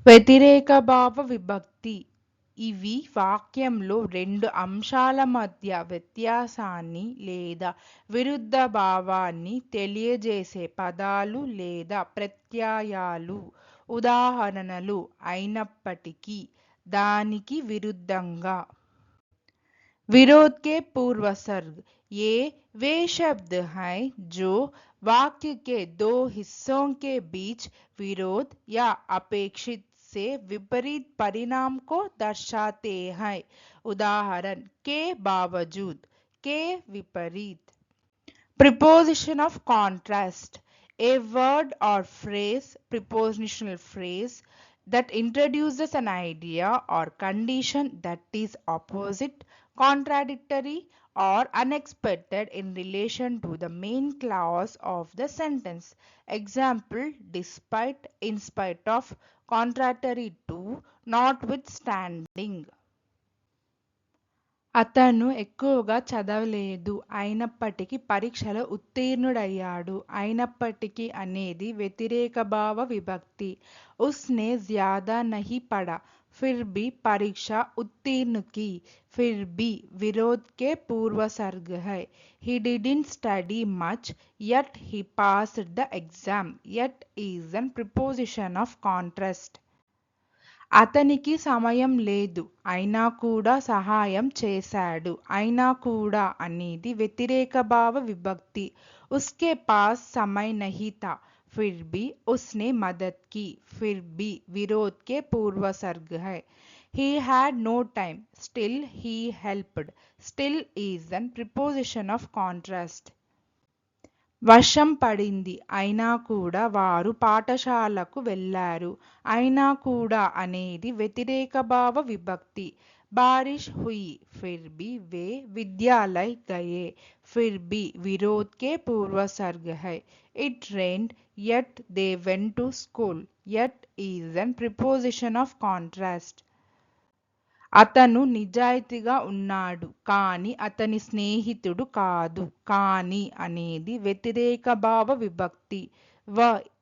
వ్యతిరేక భావ విభక్తి. ఇవి వాక్యంలో రెండు అంశాల మధ్య వ్యత్యాసాన్ని లేదా విరుద్ధ భావాన్ని తెలియజేసే పదాలు లేదా ప్రత్యయాలు, ఉదాహరణలు అయినప్పటికీ దానికి విరుద్ధంగా विरोध के पूर्वसर्ग। ये वे शब्द हैं जो वाक्य के दो हिस्सों के बीच विरोध या अपेक्षित से विपरीत परिणाम को दर्शाते हैं। उदाहरण के बावजूद, के विपरीत। Preposition of contrast. A word or phrase, prepositional phrase, that introduces an idea or condition that is opposite, contradictory, or unexpected in relation to the main clause of the sentence. Example: despite, in spite of, contrary to, notwithstanding. అతను ఎక్కువగా చదవలేదు, అయినప్పటికీ పరీక్షలో ఉత్తీర్ణుడయ్యాడు. అయినప్పటికీ అనేది వ్యతిరేక భావ విభక్తి. ఉస్నే జ్యాదా నహీ పడా, ఫిర్ భీ పరీక్ష ఉత్తీర్ణ की, फिर भी विरोध के पूर्वसर्ग है. He didn't study much, yet he passed the exam. Yet is an preposition of contrast. అతనికి సమయం లేదు, అయినా కూడా సహాయం చేశాడు. అయినా కూడా అనేది వ్యతిరేక భావ విభక్తి. ఉస్కే పాస్ సమయ్ నహీ థా, ఫిర్ భీ ఉస్నే మదద్ కీ, ఫిర్ భీ విరోధ్ కే పూర్వసర్గ్ హై. He had no time, still he helped. Still is an preposition of contrast. వర్షం పడింది, అయినా కూడా వారు పాఠశాలకు వెళ్ళారు. అయినా కూడా అనేది వ్యతిరేక భావ విభక్తి. బారిష్ హుయి, ఫిర్ భీ వే విద్యాలయ్ గయే, ఫిర్ భీ విరోధ్ కే పూర్వసర్గ్ హై. It rained, yet they went to school. Yet is an preposition of contrast. అతను నిజాయితీగా ఉన్నాడు, కానీ అతని స్నేహితుడు కాదు. కానీ అనేది వ్యతిరేక భావ విభక్తి. వ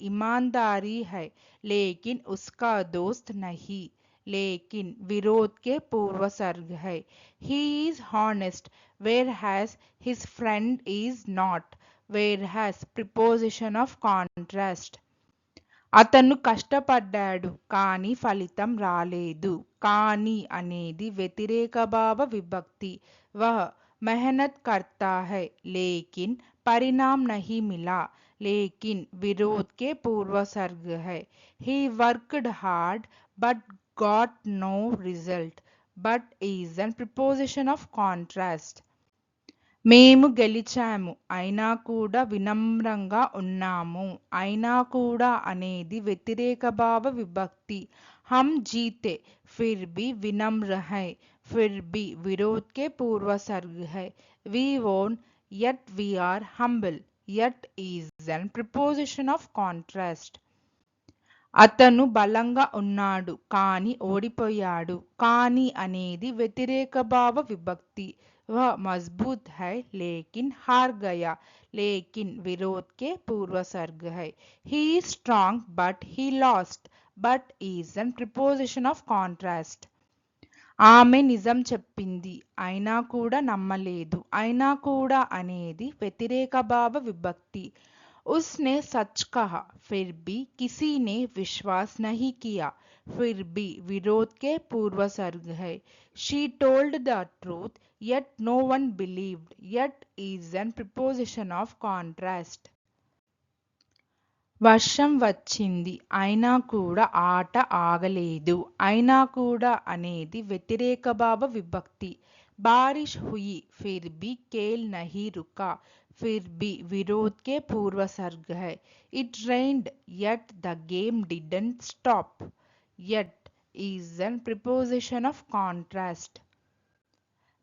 ईमानदारी है, लेकिन उसका दोस्त नहीं. लेकिन विरोध के पूर्वसर्ग है. He is honest, whereas his friend is not. Whereas preposition of contrast. అతను కష్టపడ్డాడు, కానీ ఫలితం రాలేదు. కానీ అనేది వ్యతిరేక భావ విభక్తి. వహ్ మెహనత్ కర్తా హై, లేకిన్ పరిణామ్ నహీ మిలా. లేకిన్ విరోధ్ కే పూర్వసర్గ్ హై. He worked hard but got no result. But is an preposition of contrast. మేము గెలిచాము, అయినా కూడా వినమ్రంగా ఉన్నాము. అయినా కూడా అనేది వ్యతిరేక భావ విభక్తి. हम जीते, फिर भी विनम्र है. फिर भी विरोध के पूर्वसर्ग है. We won, yet we are humble. Yet is an preposition of contrast. అతను బలంగా ఉన్నాడు, కానీ ఓడిపోయాడు. కానీ అనేది వ్యతిరేక భావ విభక్తి. वह मजबूत है, लेकिन हार गया. लेकिन विरोध के पूर्वसर्ग है. He is strong, but he lost. But is an preposition of contrast. ఆమె నిజం చెప్పింది, అయినా కూడా నమ్మలేదు. అయినా కూడా అనేది వ్యతిరేక భావ విభక్తి. उसने सच कहा, फिर भी किसी ने विश्वास नहीं किया. फिर भी विरोध के पूर्वसर्ग है. She told the truth, yet no one believed. Yet is an preposition of contrast. వర్షం వచ్చింది, అయినా కూడా ఆట ఆగలేదు. అయినా కూడా అనేది వ్యతిరేక భావ విభక్తి. బారిష్ హుయి, ఫిర్ భీ కేల్ నహీ రుకా. फिर भी विरोध के पूर्वसर्ग है. It rained, yet the game didn't stop. Yet is an preposition of contrast.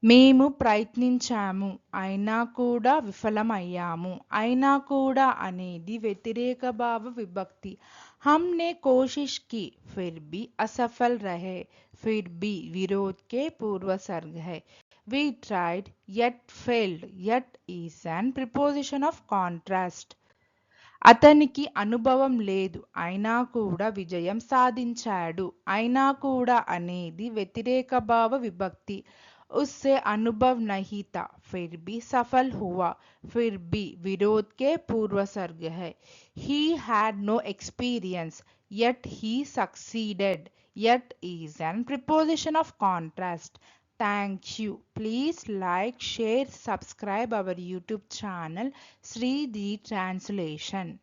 మేము ప్రయత్నించాము, అయినా కూడా విఫలమయ్యాము. అయినా కూడా అనేది వ్యతిరేక భావ విభక్తి. हमने कोशिश की, फिर भी असफल रहे. फिर भी विरोध के पूर्वसर्ग है. We tried, yet failed. Yet is an preposition of contrast. అతనికి అనుభవం లేదు అయినా కూడా విజయం సాధించాడు. అయినా కూడా అనేది వ్యతిరేక భావ విభక్తి. उससे अनुभव नहीं था फिर भी सफल हुआ. फिर भी विरोध के पूर्वसर्ग है. He had no experience yet he succeeded. Yet is an preposition of contrast. Thank you. Please like, share, subscribe our YouTube channel Sri the Translation.